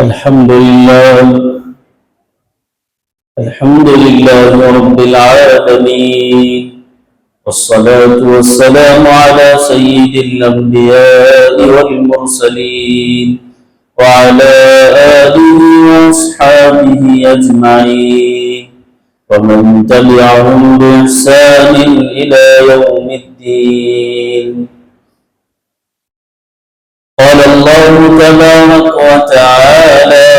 الحمد لله رب العالمين، والصلاة والسلام على سيد الأنبياء والمرسلين وعلى آله وأصحابه أجمعين ومن تبعهم بإحسان إلى يوم الدين. قال الله تبارك وتعالى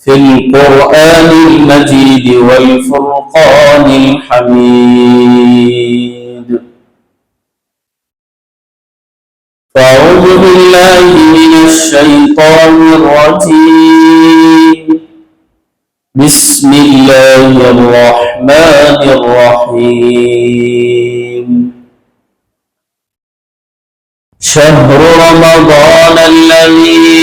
في القرآن المجيد والفرقان الحميد: فأعوذ بالله من الشيطان الرجيم. بسم الله الرحمن الرحيم. شهر رمضان الذي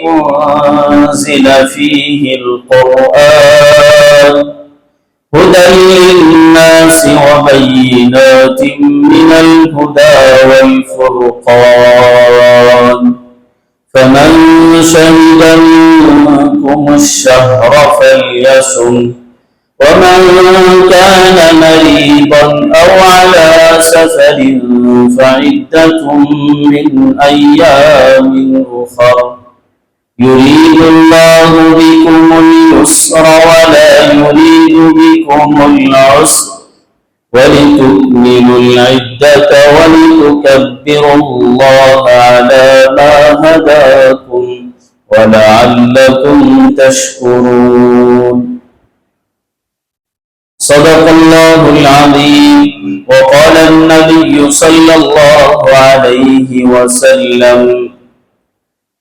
أنزل فيه القرآن هدى للناس وبينات من الهدى والفرقان، فمن شهد منكم الشهر فليصم، ومن كان مريضا أو على سفر فعدة من أيام أخر، يريد الله بكم اليسر ولا يريد بكم العسر، ولتكملوا العدة ولتكبروا الله على ما هداكم ولعلكم تشكرون. صدق الله العظيم. وقال النبي صلى الله عليه وسلم: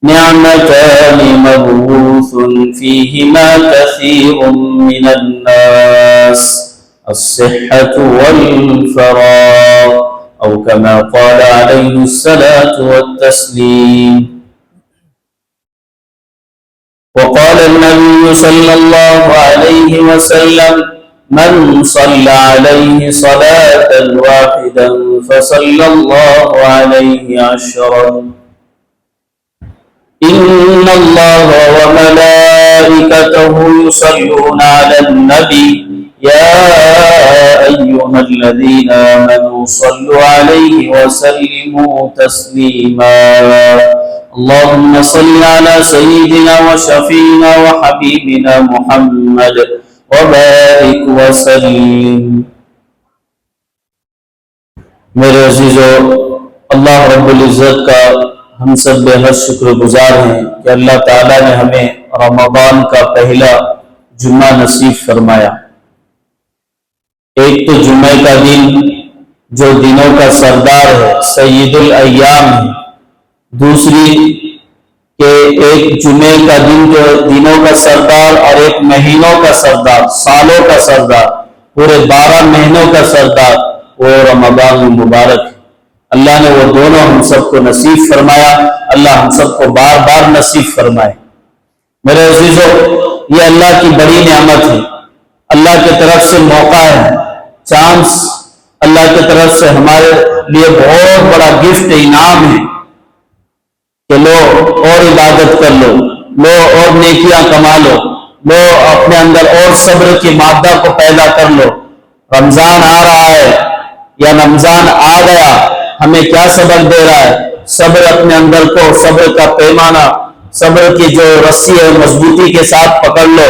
نعمتان مبعوث فيهما كثير من الناس، الصحة والفراغ، أو كما قال عليه الصلاة والتسليم. وقال النبي صلى الله عليه وسلم: من صلى عليه صلاة واحدة فصلى الله عليه 10. إن الله وملائكته يصلون على النبي يا أيها الذين آمنوا صلوا عليه وسلموا تسليما. اللهم صل على سيدنا وشفينا وحبيبنا محمد وبارك وسلم. میرے عزیزو، اللہ رب العزت کا ہم سب بے حد شکر گزار ہیں کہ اللہ تعالیٰ نے ہمیں رمضان کا پہلا جمعہ نصیب فرمایا. ایک تو جمعہ کا دن جو دنوں کا سردار ہے، سید الایام ہے. دوسری کہ ایک جمعے کا دن جو دنوں کا سردار اور ایک مہینوں کا سردار، سالوں کا سردار، پورے 12 مہینوں کا سردار، وہ رمضان المبارک ہے. اللہ نے وہ دونوں ہم سب کو نصیب فرمایا. اللہ ہم سب کو بار بار نصیب فرمائے. میرے عزیزو، یہ اللہ کی بڑی نعمت ہے، اللہ کی طرف سے موقع ہے، چانس، اللہ کی طرف سے ہمارے لیے بہت بڑا گفٹ، انعام ہے کہ لو اور عبادت کر لو اور نیکیاں کما لو اپنے اندر اور صبر کی مادہ کو پیدا کر لو. رمضان آ رہا ہے یا رمضان آ گیا، ہمیں کیا سبق دے رہا ہے؟ صبر اپنے اندر کو، صبر کا پیمانہ، صبر کی جو رسی ہے مضبوطی کے ساتھ پکڑ لو.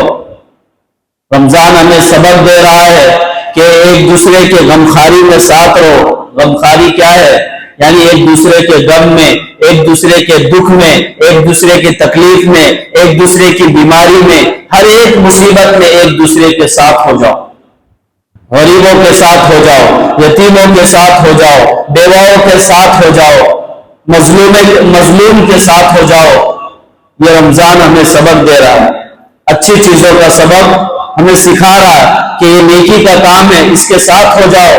رمضان ہمیں سبق دے رہا ہے کہ ایک دوسرے کے غمخواری میں ساتھ رہو. غمخواری کیا ہے؟ یعنی ایک دوسرے کے غم میں، ایک دوسرے کے دکھ میں، ایک دوسرے کی تکلیف میں، ایک دوسرے کی بیماری میں، ہر ایک مصیبت میں ایک دوسرے کے ساتھ ہو جاؤ. غریبوں کے ساتھ ہو جاؤ، یتیموں کے ساتھ ہو جاؤ، بیواؤں کے ساتھ ہو جاؤ، مظلوم کے ساتھ ہو جاؤ. یہ رمضان ہمیں سبق دے رہا ہے، اچھی چیزوں کا سبق ہمیں سکھا رہا ہے کہ یہ نیکی کا کام ہے، اس کے ساتھ ہو جاؤ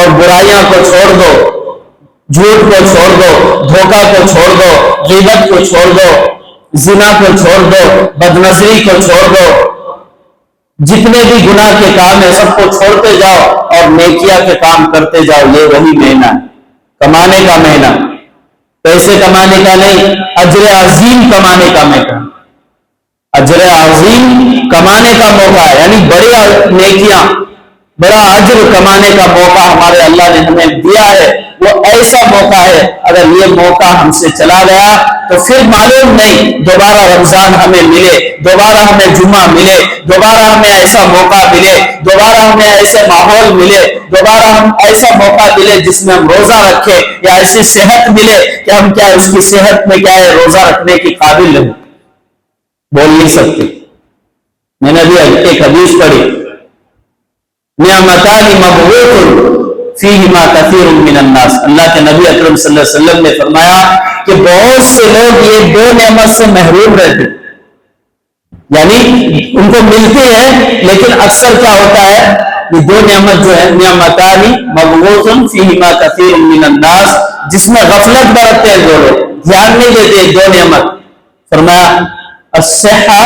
اور برائیاں کو چھوڑ دو، جھوٹ کو چھوڑ دو، دھوکہ کو چھوڑ دو، غیبت کو چھوڑ دو، زنا کو چھوڑ دو، بدنظری کو چھوڑ دو. جتنے بھی گناہ کے کام ہیں سب کو چھوڑتے جاؤ اور نیکیاں کے کام کرتے جاؤ. یہ وہی مہینہ ہے، کمانے کا مہینہ. پیسے کمانے کا نہیں، اجر عظیم کمانے کا میں کہوں، اجر عظیم کمانے کا موقع ہے، یعنی بڑی نیکیاں، بڑا اجر کمانے کا موقع ہمارے اللہ نے ہمیں دیا ہے۔ وہ ایسا موقع ہے، اگر یہ موقع ہم سے چلا گیا تو پھر معلوم نہیں دوبارہ رمضان ہمیں ملے، دوبارہ ہمیں جمعہ ملے، دوبارہ ہمیں ایسا موقع ملے، دوبارہ ہمیں ایسے ماحول ملے، دوبارہ ہم ایسا موقع ملے جس میں ہم روزہ رکھیں، یا ایسی صحت ملے کہ ہم کیا اس کی صحت میں کیا ہے روزہ رکھنے کی قابل نہیں، بول نہیں سکتے۔ میں نے ابھی ایک حدیث پڑھی، نعمتان مغبوط فیہما کثیر من الناس، اللہ کے نبی اکرم صلی اللہ علیہ وسلم نے فرمایا کہ بہت سے لوگ یہ دو نعمت سے محروم رہتے، یعنی ان کو ملتی ہے لیکن اکثر کیا ہوتا ہے، یہ دو نعمت جو ہے نعمتان مغبوط فیہما کثیر من الناس، جس میں غفلت برتتے ہیں دو لوگ، دھیان نہیں دیتے دو نعمت۔ فرمایا الصحہ،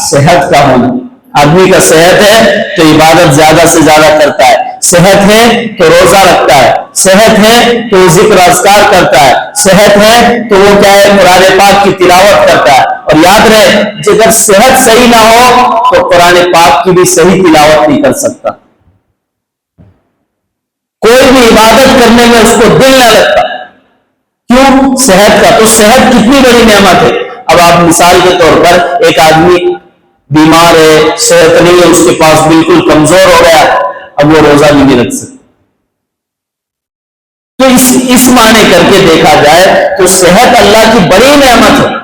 صحت کا ہونا، آدمی کا صحت ہے تو عبادت زیادہ سے زیادہ کرتا ہے، صحت ہے تو روزہ رکھتا ہے، صحت ہے تو وہ ذکر اذکار کرتا ہے، صحت ہے تو وہ کیا ہے قرآن پاک کی تلاوت کرتا ہے۔ اور یاد رہے جب صحت صحیح نہ ہو تو قرآن پاک کی بھی صحیح تلاوت نہیں کر سکتا، کوئی بھی عبادت کرنے میں اس کو دل نہ لگتا، کیوں؟ صحت کا۔ تو صحت کتنی بڑی نعمت ہے۔ اب آپ مثال کے طور پر ایک آدمی بیمار ہے، صحت نہیں ہے، اس کے پاس بالکل کمزور ہو گیا، اب وہ روزہ بھی نہیں رکھ سکتا۔ تو اس معنی کر کے دیکھا جائے تو صحت اللہ کی بڑی نعمت ہے،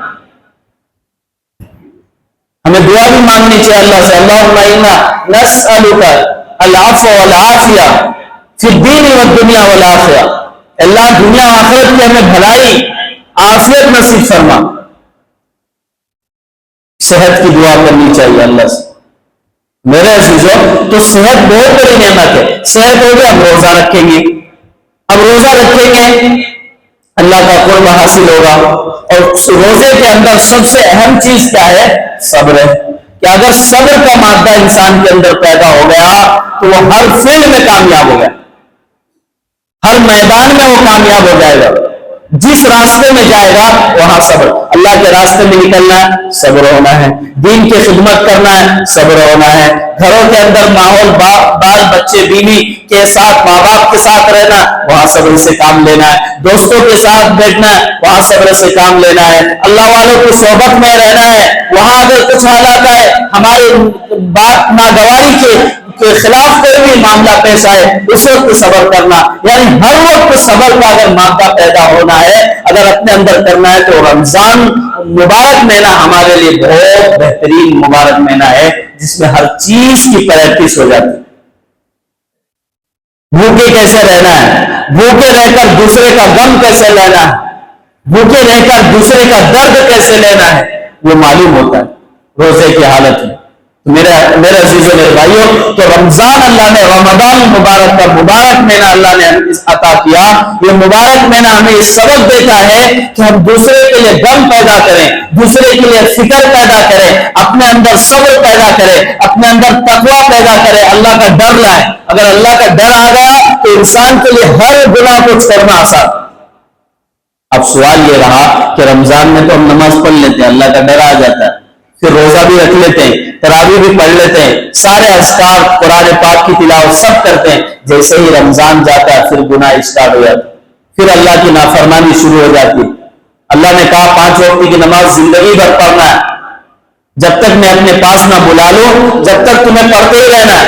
ہمیں دعا بھی مانگنی چاہیے اللہ سے، اللہم انا نسألک العفو والعافیہ فی الدین والدنیا والآخرہ، اللہ دنیا آخرت کی ہمیں بھلائی عافیت نصیب فرما۔ صحت کی دعا کرنی چاہیے اللہ سے میرے عزیزوں۔ تو صحت بہت بڑی نعمت ہے، صحت ہو گیا ہم روزہ رکھیں گے، اب روزہ رکھیں گے اللہ کا قرب حاصل ہوگا، اور روزے کے اندر سب سے اہم چیز کیا ہے؟ صبر ہے، کہ اگر صبر کا مادہ انسان کے اندر پیدا ہو گیا تو وہ ہر فیلڈ میں کامیاب ہو گیا، ہر میدان میں وہ کامیاب ہو جائے گا، جس راستے میں جائے گا وہاں صبر، اللہ کے راستے میں نکلنا ہے صبر ہونا ہے، دین کی خدمت کرنا ہے صبر ہونا ہے، گھروں کے اندر ماحول بال بچے بیوی کے ساتھ ماں باپ کے ساتھ رہنا، وہاں صبر سے کام لینا ہے، دوستوں کے ساتھ بیٹھنا ہے وہاں صبر سے کام لینا ہے، اللہ والوں کی صحبت میں رہنا ہے، وہاں اگر کچھ حالات آئے ہمارے بات ناگواری کے خلاف کوئی بھی معاملہ پیش آئے اس وقت صبر کرنا، یعنی ہر وقت صبر کا اگر مادہ پیدا ہونا ہے، اگر اپنے اندر کرنا ہے تو رمضان مبارک مہینہ ہمارے لیے بہت بہترین مبارک مہینہ ہے، جس میں ہر چیز کی پریکٹس ہو جاتی ہے۔ بھوکے کیسے رہنا ہے، بھوکے رہ کر دوسرے کا غم کیسے لینا ہے، بھوکے رہ کر دوسرے کا درد کیسے لینا ہے، وہ معلوم ہوتا ہے روزے کی حالت میں۔ میرے عزیزوں میرے بھائیوں، تو رمضان اللہ نے رمضان مبارک کا مبارک مہینہ اللہ نے عطا کیا، یہ مبارک مہینہ ہمیں یہ سبق دیتا ہے کہ ہم دوسرے کے لیے غم پیدا کریں، دوسرے کے لیے فکر پیدا کریں، اپنے اندر صبر پیدا کریں، اپنے اندر تقویٰ پیدا کریں، اللہ کا ڈر لائیں۔ اگر اللہ کا ڈر آ گیا تو انسان کے لیے ہر گناہ کو چھوڑنا آسان۔ اب سوال یہ رہا کہ رمضان میں تو ہم نماز پڑھ لیتے ہیں، اللہ کا ڈر آ جاتا ہے، پھر روزہ بھی رکھ لیتے ہیں، تراویح بھی پڑھ لیتے ہیں، سارے اذکار قرآن پاک کی تلاوت سب کرتے ہیں، جیسے ہی رمضان جاتا ہے پھر گناہ اسٹارٹ ہو جاتا ہے، پھر اللہ کی نافرمانی شروع ہو جاتی ہے۔ اللہ نے کہا 5 وقت کی نماز زندگی بھر پڑھنا ہے، جب تک میں اپنے پاس نہ بلا لوں جب تک تمہیں پڑھتے ہی رہنا ہے،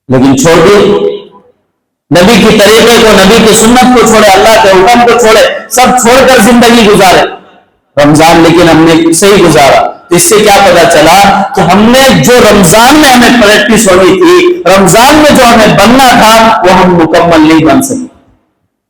لیکن چھوڑ دی نبی کی طریقے کو، نبی کی سنت کو چھوڑے، اللہ کے حکم کو چھوڑے، سب چھوڑ کر زندگی گزارے رمضان، لیکن ہم نے صحیح گزارا۔ تو اس سے کیا پتا چلا کہ ہم نے جو رمضان میں ہمیں پریکٹس ہونی تھی، رمضان میں جو ہمیں بننا تھا وہ ہم مکمل نہیں بن سکے،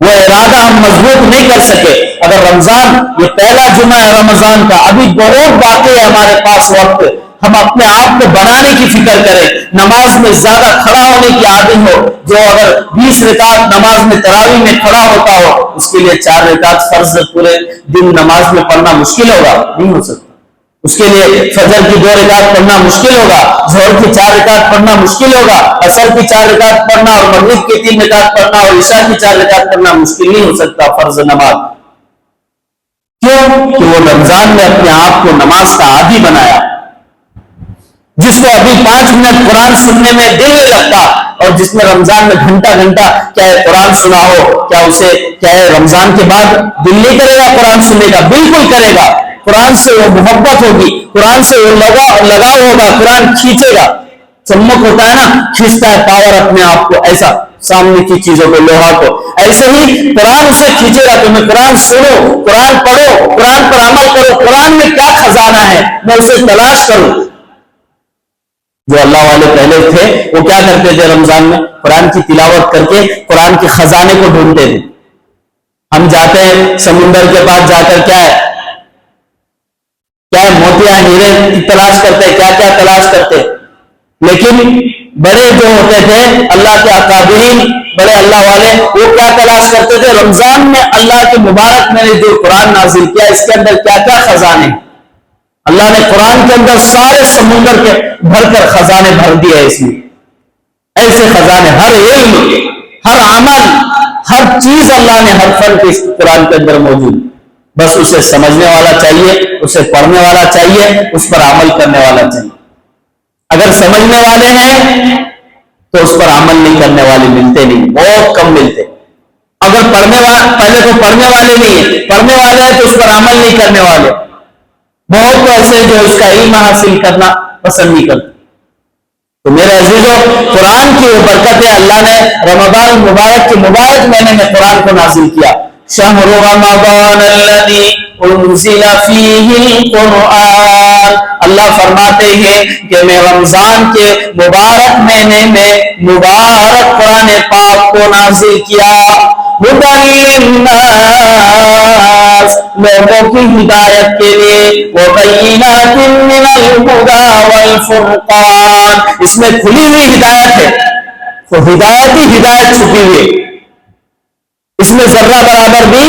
وہ ارادہ ہم مضبوط نہیں کر سکے۔ اگر رمضان یہ پہلا جمعہ ہے رمضان کا، ابھی بہت باقی ہے ہمارے پاس وقت، ہم اپنے آپ کو بنانے کی فکر کریں، نماز میں زیادہ کھڑا ہونے کی عادت ہو، جو اگر 20 رکعت نماز میں تراویح میں کھڑا ہوتا ہو، اس کے لیے 4 رکعت فرض پورے دن نماز میں پڑھنا مشکل ہوگا، نہیں ہو سکتا۔ اس کے لیے فجر کی 2 رکعت پڑھنا مشکل ہوگا، ظہر کی 4 رکعت پڑھنا مشکل ہوگا، عصر کی 4 رکعت پڑھنا اور مغرب کی 3 رکعت پڑھنا اور عشاء کی 4 رکعت پڑھنا مشکل نہیں ہو سکتا فرض نماز۔ کہ وہ رمضان میں اپنے آپ کو نماز کا عادی بنایا. جس کو ابھی 5 منٹ قرآن سننے میں دل نہیں لگتا اور جس میں رمضان میں گھنٹہ گھنٹہ کیا ہے قرآن سنا ہو, کیا ہے رمضان کے بعد دل نہیں کرے گا قرآن سننے کا؟ بالکل کرے گا. قرآن سے وہ محبت ہوگی, قرآن سے وہ لگاؤ ہوگا, قرآن کھینچے گا. چمک ہوتا ہے نا, کھینچتا ہے پاور اپنے آپ کو, ایسا سامنے کی چیزوں کو, لوہا کو, ایسے ہی قرآن اسے کھینچے گا. تمہیں قرآن سنو, قرآن پڑھو, قرآن پر عمل کرو. قرآن میں کیا خزانہ ہے میں اسے تلاش کروں. جو اللہ والے پہلے تھے وہ کیا کرتے تھے رمضان میں؟ قرآن کی تلاوت کر کے قرآن کے خزانے کو ڈھونڈتے تھے. ہم جاتے ہیں سمندر کے پاس جا کر کیا ہے موتیاں ہیرے کی تلاش کرتے, کیا کیا تلاش کرتے. لیکن بڑے جو ہوتے تھے اللہ کے اکابرین, بڑے اللہ والے, وہ کیا تلاش کرتے تھے؟ رمضان میں اللہ کے مبارک میں نے جو قرآن نازل کیا اس کے اندر کیا کیا خزانے. اللہ نے قرآن کے اندر سارے سمندر کے بھر کر خزانے بھر دیے. اس میں ایسے خزانے, ہر علم, ہر عمل, ہر چیز اللہ نے ہر فن کے قرآن کے اندر موجود. بس اسے سمجھنے والا چاہیے, اسے پڑھنے والا چاہیے, اس پر عمل کرنے والا چاہیے. اگر سمجھنے والے ہیں تو اس پر عمل نہیں کرنے والے ملتے نہیں, بہت کم ملتے. اگر پہلے تو پڑھنے والے نہیں ہیں, پڑھنے والے ہیں تو اس پر عمل نہیں کرنے والے بہت تو ایسے جو اس کا علم حاصل کرنا پسند نہیں کرتے. تو میرے عزیزوں, قرآن کی وہ برکتیں اللہ نے رمضان مبارک کے مبارک مہینے میں قرآن کو نازل کیا. شہر رمضان الذی انزل فیہ القرآن, اللہ فرماتے ہیں کہ میں رمضان کے مبارک مہینے میں مبارک قرآن پاک کو نازل کیا. لوگوں کی ہدایت کے لیے, وبینات من الہدی والفرقان, اس میں کھلی ہوئی ہدایت ہے, تو ہدایت ہی ہدایت چھپی ہوئی, اس میں ذرہ برابر بھی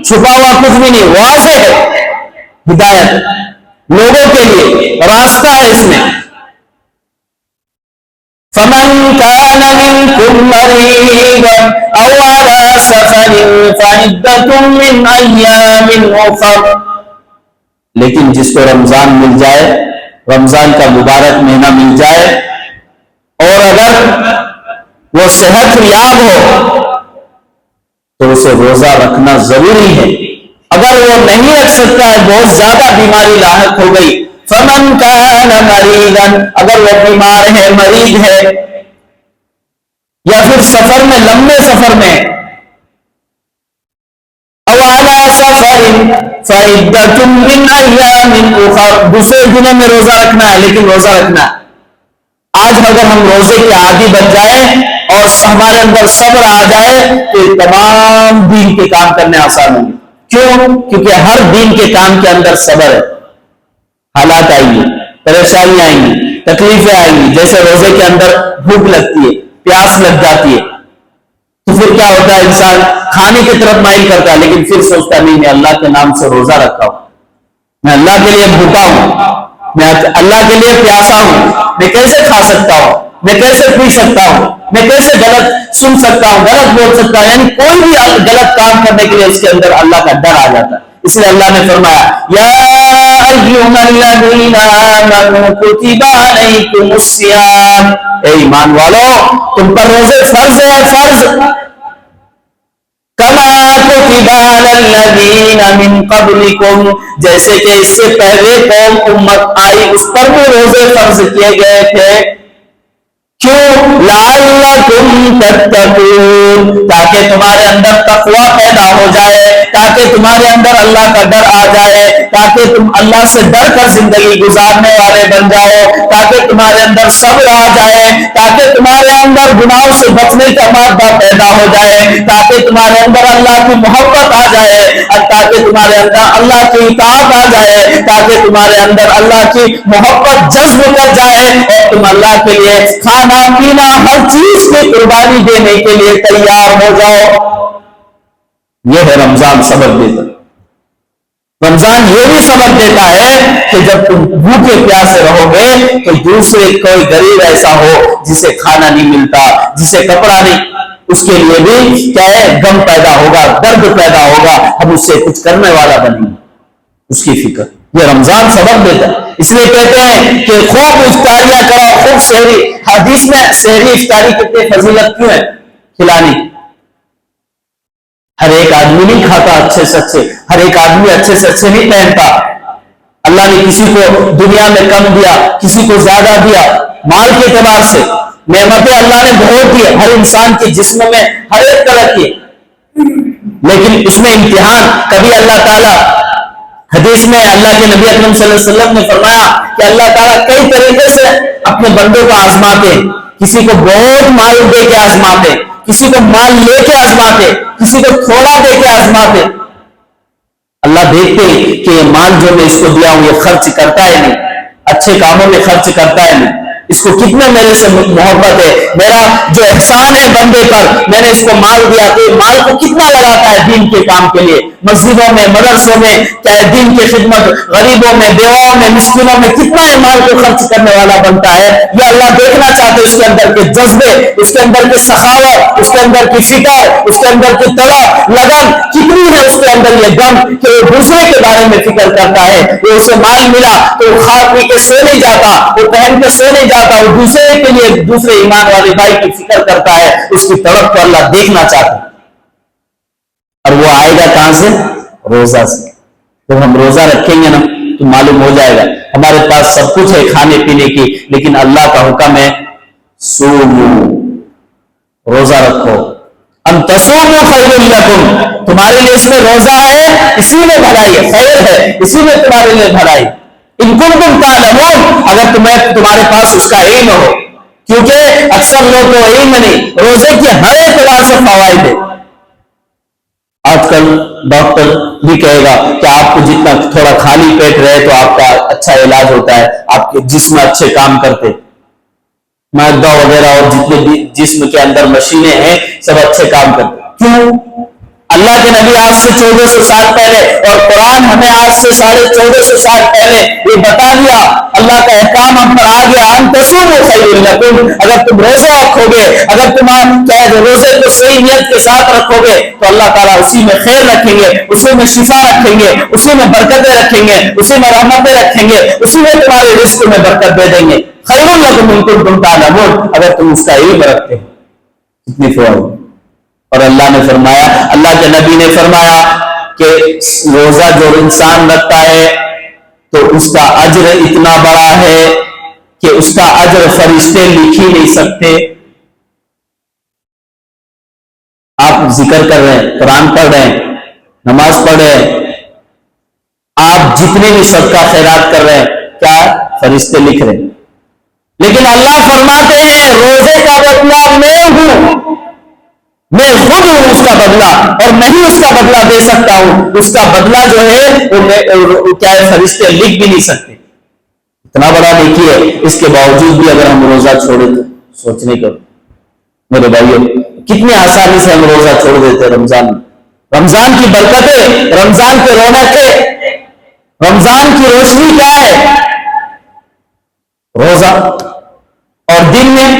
چھپا ہوا کچھ بھی نہیں, واضح ہے ہدایت لوگوں کے لیے, راستہ ہے اس میں. فمن كان منكم مريضا أو على سفر فعدة من أيام أخر. لیکن جس کو رمضان مل جائے, رمضان کا مبارک مہینہ مل جائے, اور اگر وہ صحت یاب ہو تو اسے روزہ رکھنا ضروری ہے. اگر وہ نہیں رکھ سکتا ہے, بہت زیادہ بیماری لاحق ہو گئی, فمن کان مریضا, اگر وہ بیمار ہے, مریض ہے, یا پھر سفر میں, لمبے سفر میں, او علی سفر فعدۃ من ایام اخر, دوسرے دنوں میں روزہ رکھنا ہے, لیکن روزہ رکھنا ہے. آج اگر ہم روزے کے عادی بن جائیں اور ہمارے اندر صبر آ جائے تو تمام دین کے کام کرنے آسان ہوں گے. کیوں؟ کیونکہ ہر دین کے کام کے اندر صبر ہے. حالات آئیں گی, پریشانیاں آئیں گی, تکلیفیں آئیں گی, جیسے روزے کے اندر بھوک لگتی ہے, پیاس لگ جاتی ہے, تو پھر کیا ہوتا ہے, انسان کھانے کی طرف مائل کرتا ہے, لیکن پھر سوچتا نہیں میں اللہ کے نام سے روزہ رکھا ہوں, میں اللہ کے لیے بھوکا ہوں, میں اللہ کے لیے پیاسا ہوں, میں کیسے کھا سکتا ہوں, میں کیسے پی سکتا ہوں, میں کیسے غلط سن سکتا ہوں, غلط بول سکتا ہوں. یعنی کوئی بھی غلط کام کرنے کے لیے اس کے اندر اللہ کا ڈر آ جاتا ہے. اس لیے اللہ نے فرمایا, یا ایھا الذین آمنوا کتب علیکم الصیام, اے ایمان والو تم پر روزے فرض ہے, فرض. کما کتب علی الذین من قبلکم, جیسے کہ اس سے پہلے قوم امت آئی اس پر بھی روزے فرض کیے گئے تھے. کیوں؟ لعلکم تتقون, تاکہ تمہارے اندر تقوی پیدا ہو جائے, تاکہ تمہارے اندر اللہ کا ڈر آ جائے, تاکہ تم اللہ سے ڈر کر زندگی گزارنے والے بن جاؤ, تاکہ تمہارے اندر صبر آ جائے, تاکہ تمہارے اندر گناہوں سے بچنے کا مادہ پیدا ہو جائے, تاکہ تمہارے اندر اللہ کی محبت آ جائے, اور تاکہ تمہارے اندر اللہ کی اطاعت آ جائے, تاکہ تمہارے اندر اللہ کی محبت جذب کر جائے اور تم اللہ کے لیے کھانا پینا ہر چیز کی قربانی دینے کے لیے تیار ہو جاؤ. یہ ہے رمضان سبق دیتا. رمضان یہ بھی سبق دیتا ہے کہ جب تم بھوکے پیاسے رہو گے تو دوسرے کوئی غریب ایسا ہو جسے کھانا نہیں ملتا, جسے کپڑا نہیں, اس کے لیے بھی کیا ہے غم پیدا ہوگا, درد پیدا ہوگا, ہم اس سے کچھ کرنے والا بنیں گے. اس کی فکر. یہ رمضان سبق دیتا ہے. اس لیے کہتے ہیں کہ خوب افطاریاں کرو, خوب سحری. حدیث میں سحری افطاری کتنی فضیلت کیوں ہے کھلانی. ہر ایک آدمی نہیں کھاتا اچھے سے اچھے, ہر ایک آدمی اچھے سے اچھے نہیں پہنتا. اللہ نے کسی کو دنیا میں کم دیا, کسی کو زیادہ دیا. مال کے اعتبار سے نعمتیں اللہ نے بہت دی, ہر انسان کے جسم میں ہر ایک طرح کی, لیکن اس میں امتحان. کبھی اللہ تعالیٰ, حدیث میں اللہ کے نبی اکرم صلی اللہ علیہ وسلم نے فرمایا کہ اللہ تعالیٰ کئی طریقے سے اپنے بندوں کو آزماتے. کسی کو بہت مال دے کے آزماتے, کسی کو مال لے کے آزماتے, کسی کو تھوڑا دے کے آزماتے. اللہ دیکھتے کہ یہ مال جو میں اس کو دیا ہوں یہ خرچ کرتا ہے نہیں, اچھے کاموں میں خرچ کرتا ہے نہیں, اس کو کتنا میرے سے محبت ہے, میرا جو احسان ہے بندے پر, میں نے اس کو مال دیا تو مال کو کتنا لگاتا ہے دین کے کام کے لیے, مسجدوں میں, مدرسوں میں, چاہے دین کی خدمت, غریبوں میں, بیواؤں میں, مسکینوں میں, کتنا یہ مال کو خرچ کرنے والا بنتا ہے. یہ اللہ دیکھنا چاہتے اس کے اندر کے جذبے, اس کے اندر کی سخاوت, اس کے اندر کی فکر, اس کے اندر کی تڑپ لگن کتنی ہے اس کے اندر, یہ غم کہ وہ دوسرے کے بارے میں فکر کرتا ہے. وہ اسے مال ملا تو وہ کھا پی کے سو نہیں جاتا, وہ پہن کے سو نہیں جاتا, وہ دوسرے کے لیے, دوسرے ایمان والے بھائی کی فکر کرتا ہے. اس کی تڑپ کو اللہ دیکھنا چاہتا ہے. اور وہ آئے گا کہاں سے؟ روزہ سے. جب ہم روزہ رکھیں گے نا تو معلوم ہو جائے گا ہمارے پاس سب کچھ ہے کھانے پینے کی, لیکن اللہ کا حکم ہے سومو, روزہ رکھو. ان تصوموا خیر لکم, تمہارے لیے اس میں روزہ ہے, اسی میں بھلائی ہے, خیر ہے, اسی میں تمہارے لیے بھلائی. ان کنتم تعلمون, اگر تمہارے پاس اس کا علم ہو, کیونکہ اکثر لوگ کو علم نہیں. روزے کی ہر اعتبار سے فوائد ہے. آج کل ڈاکٹر بھی کہے گا کہ آپ کو جتنا تھوڑا خالی پیٹ رہے تو آپ کا اچھا علاج ہوتا ہے, آپ کے جسم اچھے کام کرتے, معدہ وغیرہ اور جتنے بھی جسم کے اندر مشینیں ہیں سب اچھے کام کرتے. کیوں؟ اللہ کے نبی آج سے 1400 سال پہلے اور قرآن ہمیں آج سے 1450 سال پہلے یہ بتا دیا. اللہ کا احکام ہم پر آ گیا, ان تصوموا خیر لکم, اگر تم روزہ رکھو گے, اگر تم روزے کو صحیح نیت کے ساتھ رکھو گے تو اللہ تعالیٰ اسی میں خیر رکھیں گے, اسی میں شفا رکھیں گے, اسی میں برکتیں رکھیں گے, اسی میں رحمتیں رکھیں گے, اسی میں تمہارے رزق میں برکت دے دیں گے. خیر لکم ان کنتم تعلمون, اگر تم اس کا علم رکھتے ہو. کتنی فوائد. اور اللہ نے فرمایا, اللہ کے نبی نے فرمایا کہ روزہ جو انسان رکھتا ہے تو اس کا اجر اتنا بڑا ہے کہ اس کا اجر فرشتے لکھ ہی نہیں سکتے. آپ ذکر کر رہے ہیں, قرآن پڑھ رہے ہیں, نماز پڑھ رہے ہیں, آپ جتنے بھی صدقہ خیرات کر رہے ہیں, کیا فرشتے لکھ رہے ہیں. لیکن اللہ فرماتے ہیں روزے کا بدلہ میں ہوں, میں خود ہوں اس کا بدلہ, اور میں ہی اس کا بدلہ دے سکتا ہوں. اس کا بدلہ جو ہے وہ کیا ہے, فرشتے لکھ بھی نہیں سکتے. اتنا بڑا نیکی ہے, اس کے باوجود بھی اگر ہم روزہ چھوڑے تو سوچنے کا میرے بھائیوں کتنی آسانی سے ہم روزہ چھوڑ دیتے. رمضان کی برکتیں, رمضان کے رونقیں, رمضان کی روشنی کیا ہے؟ روزہ. اور دن میں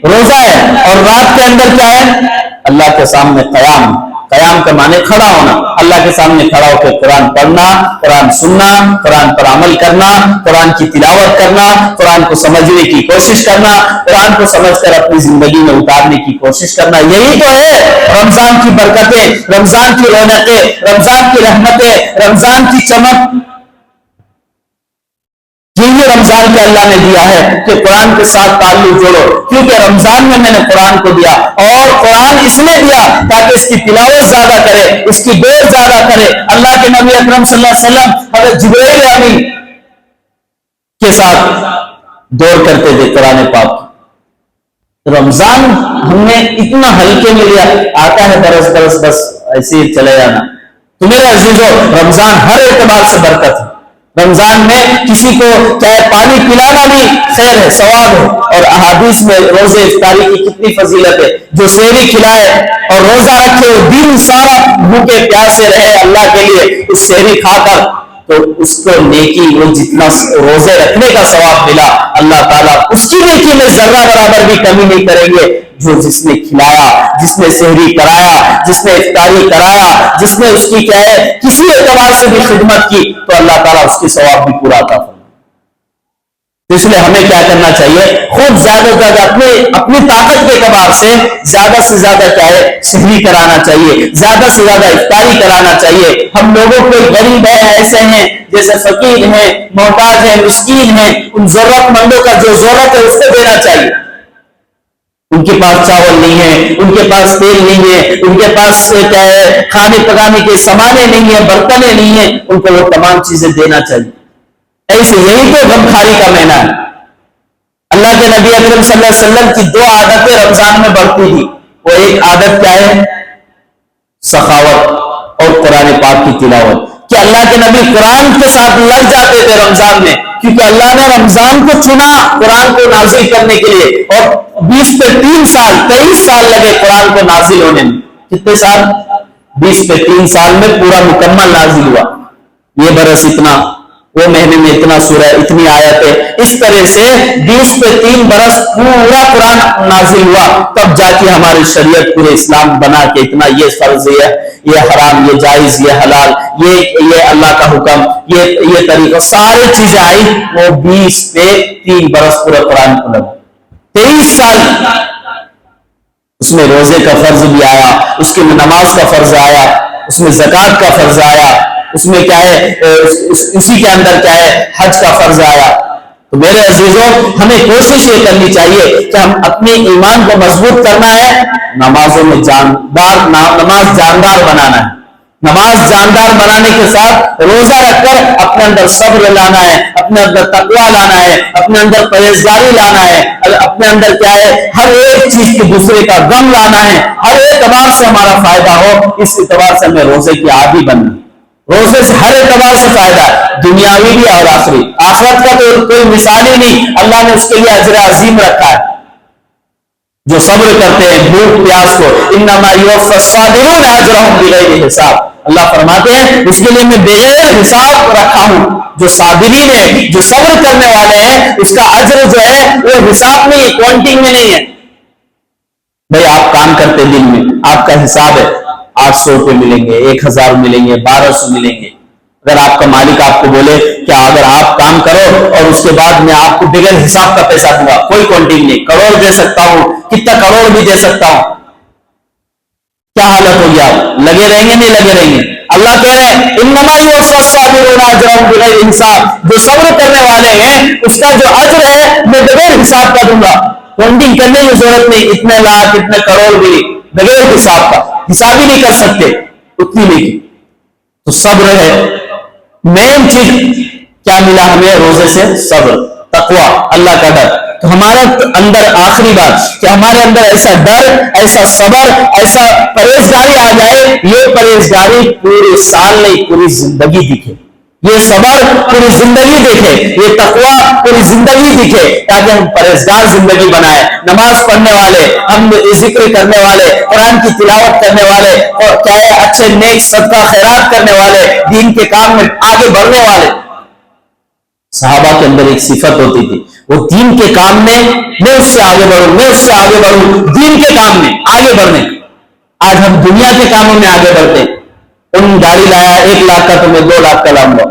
روزہ ہے, اور رات کے اندر کیا ہے؟ اللہ کے سامنے قیام. قیام کا معنی کھڑا ہونا, اللہ کے سامنے کھڑا ہو کے قرآن پڑھنا, قرآن سننا, قرآن پر عمل کرنا, قرآن کی تلاوت کرنا, قرآن کو سمجھنے کی کوشش کرنا, قرآن کو سمجھ کر اپنی زندگی میں اتارنے کی کوشش کرنا. یہی تو ہے رمضان کی برکتیں, رمضان کی رونقیں, رمضان کی رحمتیں, رمضان کی چمک. یہی رمضان کے اللہ نے دیا ہے کہ قرآن کے ساتھ تعلق جوڑو, کیونکہ رمضان میں نے قرآن کو دیا, اور قرآن اس لیے دیا تاکہ اس کی تلاوت زیادہ کرے, اس کی دور زیادہ کرے. اللہ کے نبی اکرم صلی اللہ علیہ وسلم حضرت جبرائیل امین کے ساتھ دور کرتے تھے قرآن پاک. رمضان ہم نے اتنا ہلکے میں لیا, آتا ہے برس برس بس ایسے ہی چلے جانا. تو میرے عزیزو, رمضان ہر اعتبار سے برکت ہے. رمضان میں کسی کو چاہے پانی پلانا بھی خیر ہے, ثواب ہے. اور احادیث میں روزے افطاری کی کتنی فضیلت ہے. جو سحری کھلائے اور روزہ رکھے, دن سارا بھوکے پیاسے رہے اللہ کے لیے, اس سحری کھا کر, تو اس کو نیکی, وہ جتنا روزے رکھنے کا ثواب ملا اللہ تعالیٰ اس کی نیکی میں ذرہ برابر بھی کمی نہیں کریں گے. جس نے کھلایا، جس نے سحری کرایا، جس نے افطاری کرایا، جس نے اس کی کیا ہے کسی اعتبار سے بھی خدمت کی، تو اللہ تعالیٰ اس کی ثواب بھی پورا عطا فرمائے۔ تو اس لیے ہمیں کیا کرنا چاہیے، خود زیادہ سے زیادہ اپنی طاقت کے اعتبار سے زیادہ کیا ہے سحری کرانا چاہیے، زیادہ سے زیادہ افطاری کرانا چاہیے۔ ہم لوگوں کو غریب ہے، ایسے ہیں جیسے فقیر ہیں، محتاج ہیں، مسکین ہیں، ان ضرورت مندوں کا جو ضرورت ہے اس کو دینا چاہیے۔ ان کے پاس چاول نہیں ہے، ان کے پاس تیل نہیں ہے، ان کے پاس کیا ہے کھانے پکانے کے سامانے نہیں ہیں، برتنیں نہیں ہیں، ان کو وہ تمام چیزیں دینا چاہیے۔ ایسے یہی تو غمخواری کا مہینہ ہے۔ اللہ کے نبی اکرم صلی اللہ علیہ وسلم کی 2 عادتیں رمضان میں بڑھتی تھی۔ وہ ایک عادت کیا ہے، سخاوت اور قرآن پاک کی تلاوت، کہ اللہ کے نبی قرآن کے ساتھ لگ جاتے تھے رمضان میں، کیونکہ اللہ نے رمضان کو چنا قرآن کو نازل کرنے کے لیے، اور 20 پہ 3 سال 23 سال لگے قرآن کو نازل ہونے میں۔ کتنے سال؟ 20 پہ 3 سال میں پورا مکمل نازل ہوا۔ یہ برس اتنا، وہ مہینے میں اتنا سورہ، اتنی آیتیں، اس طرح سے 20 پہ 3 برس پورا قرآن نازل ہوا، تب جا کے ہماری شریعت پورے اسلام بنا کے اتنا یہ فرض ہے، یہ حرام، یہ جائز، یہ حلال، یہ اللہ کا حکم، یہ طریقہ، ساری چیزیں آئی۔ وہ 20 پہ 3 برس پورے قرآن کو لگا، 23 سال اس میں روزے کا فرض بھی آیا، اس کے میں نماز کا فرض آیا، اس میں زکوٰۃ کا فرض آیا، اس میں کیا ہے اسی کے اندر کیا ہے حج کا فرض آیا۔ تو میرے عزیزوں، ہمیں کوشش یہ کرنی چاہیے کہ ہم اپنے ایمان کو مضبوط کرنا ہے، نمازوں میں نماز جاندار بنانا ہے، نماز جاندار بنانے کے ساتھ روزہ رکھ کر اپنے اندر صبر لانا ہے، اپنے اندر تقویٰ لانا ہے، اپنے اندر پرہیزگاری لانا ہے، اپنے اندر کیا ہے ہر ایک چیز کے دوسرے کا غم لانا ہے، ہر اعتبار سے ہمارا فائدہ ہو، اس اعتبار سے ہمیں روزے کی عادی بننا ہے۔ روزے سے ہر اعتبار سے فائدہ ہے، دنیاوی بھی اور آخری۔ آخرت کا تو کوئی مثال ہی نہیں، اللہ نے اس کے لیے اجر عظیم رکھا ہے۔ جو صبر کرتے ہیں بھوک پیاس کو، انما یوفی الصابرون اجرهم بغیر حساب، اللہ فرماتے ہیں اس کے لیے میں بغیر حساب رکھا ہوں۔ جو صابرین ہے، جو صبر کرنے والے ہیں، اس کا اجر جو ہے وہ حساب میں، کوانٹنگ میں نہیں ہے۔ بھائی آپ کام کرتے دن میں، آپ کا حساب ہے 800 روپے ملیں گے، 1000 ملیں گے، 1200 ملیں گے۔ اگر آپ کا مالک آپ کو بولے کہ اگر آپ کام کرو اور اس کے بعد میں آپ کو بغیر حساب کا پیسہ دوں گا، کوئی کوانٹنگ نہیں، کروڑ دے سکتا ہوں، کتنا کروڑ بھی دے سکتا ہوں، کیا حالت ہوگی؟ آپ لگے رہیں گے؟ نہیں لگے رہیں گے؟ اللہ کہہ رہے ہیں انما یوفی الصابرون اجرهم بغیر حساب، جو صبر کرنے والے ہیں اس کا جو اجر ہے میں بغیر حساب کا دوں گا۔ کوانٹنگ کرنے کی ضرورت نہیں، اتنے لاکھ اتنے کروڑ بھی بغیر حساب کا، حساب ہی نہیں کر سکتے اتنی نہیں۔ تو صبر ہے مین چیز۔ کیا ملا ہمیں روزے سے؟ صبر، تقویٰ، اللہ کا ڈر۔ تو ہمارے اندر آخری بات کہ ہمارے اندر ایسا ڈر، ایسا صبر، ایسا پرہیزگاری آ جائے، یہ پرہیزگاری پورے سال نہیں پوری زندگی دکھے، یہ صبر پوری زندگی دیکھے، یہ تقویٰ پوری زندگی دکھے، تاکہ ہم پرہیزگار زندگی بنائیں، نماز پڑھنے والے، ہم ذکر کرنے والے، قرآن کی تلاوت کرنے والے، اور کیا ہے اچھے نیک صدقہ خیرات کرنے والے، دین کے کام میں آگے بڑھنے والے۔ صحابہ کے اندر ایک صفت ہوتی تھی، وہ دین کے کام میں میں اس سے آگے بڑھوں، میں اس سے آگے بڑھوں، دین کے کام میں آگے بڑھنے۔ آج ہم دنیا کے کاموں میں آگے بڑھتے ہیں، ان گاڑی لایا 1 لاکھ کا تو میں 2 لاکھ کا لاؤں گا،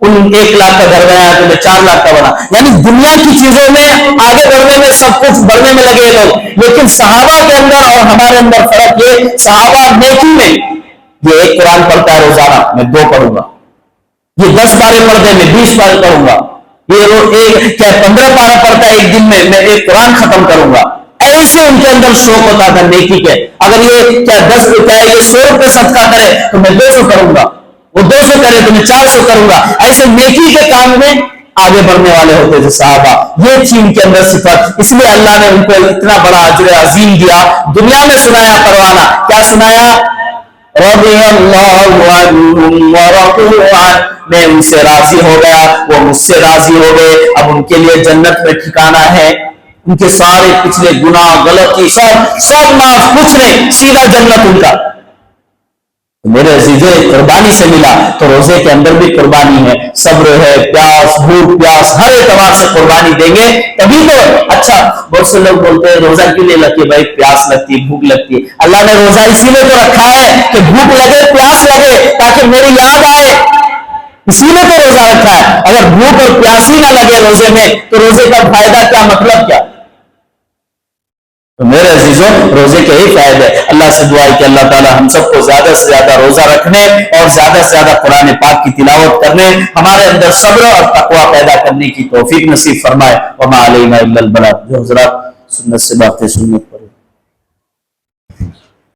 ان 1 لاکھ کا گھر بنایا تو میں 4 لاکھ کا بنا، یعنی دنیا کی چیزوں میں آگے بڑھنے میں، سب کچھ بڑھنے میں لگے لوگ۔ لیکن صحابہ کے اندر اور ہمارے اندر فرق یہ، صحابہ نیکی میں یہ 1 قرآن پڑھتا ہے روزانہ، میں 2 پڑھوں گا، یہ 10 پارے پڑھتے ہیں، میں 20 پارے پڑھوں گا، یہ 15 پارہ پڑھتا ہے ایک دن میں 1 قرآن ختم کروں گا۔ ایسے ان کے اندر شوق ہوتا تھا نیکی کے۔ اگر یہ کیا 10 روپے یہ 100 روپے صدقہ کرے تو میں 200 کروں گا، وہ 200 کرے تو میں 400 کروں گا۔ ایسے نیکی کے کام میں آگے بڑھنے والے ہوتے تھے صحابہ، یہ تھی ان کے اندر صفت۔ اس لیے اللہ نے ان کو اتنا بڑا اجر عظیم دیا۔ دنیا میں سنایا پروانہ، کیا سنایا؟ رضی اللہ عنہم ورضوا عنہ، میں ان سے راضی ہو گیا، وہ مجھ سے راضی ہو گئے، اب ان کے لیے جنت میں ٹھکانہ ہے، ان کے سارے پچھلے گناہ غلطی سب معاف، کچھ نہیں، سیدھا جنت ان کا۔ میرے عزیزوں قربانی سے ملا تو روزے کے اندر بھی قربانی ہے، صبر ہے، پیاس، بھوک پیاس ہر اعتبار سے قربانی دیں گے تبھی تو اچھا۔ بہت سے لوگ بولتے ہیں روزہ کیوں نہیں لگتی؟ بھائی پیاس لگتی ہے، بھوک لگتی ہے۔ اللہ نے روزہ اسی لیے تو رکھا ہے کہ بھوک لگے، پیاس لگے، تاکہ میری یاد آئے، اسی لیے تو روزہ رکھا ہے۔ اگر بھوک اور پیاس ہی نہ لگے روزے میں تو روزے کا فائدہ کیا، مطلب کیا؟ تو میرے عزیزوں روزے کے ہی فائدے۔ اللہ سے دعا ہے کہ اللہ تعالی ہم سب کو زیادہ سے زیادہ روزہ رکھنے اور زیادہ سے زیادہ قرآن پاک کی تلاوت کرنے، ہمارے اندر صبر اور تقوی پیدا کرنے کی توفیق نصیب فرمائے۔ وما علینا الا البلاغ۔ جو حضرات سنت سے باتیں سنت پر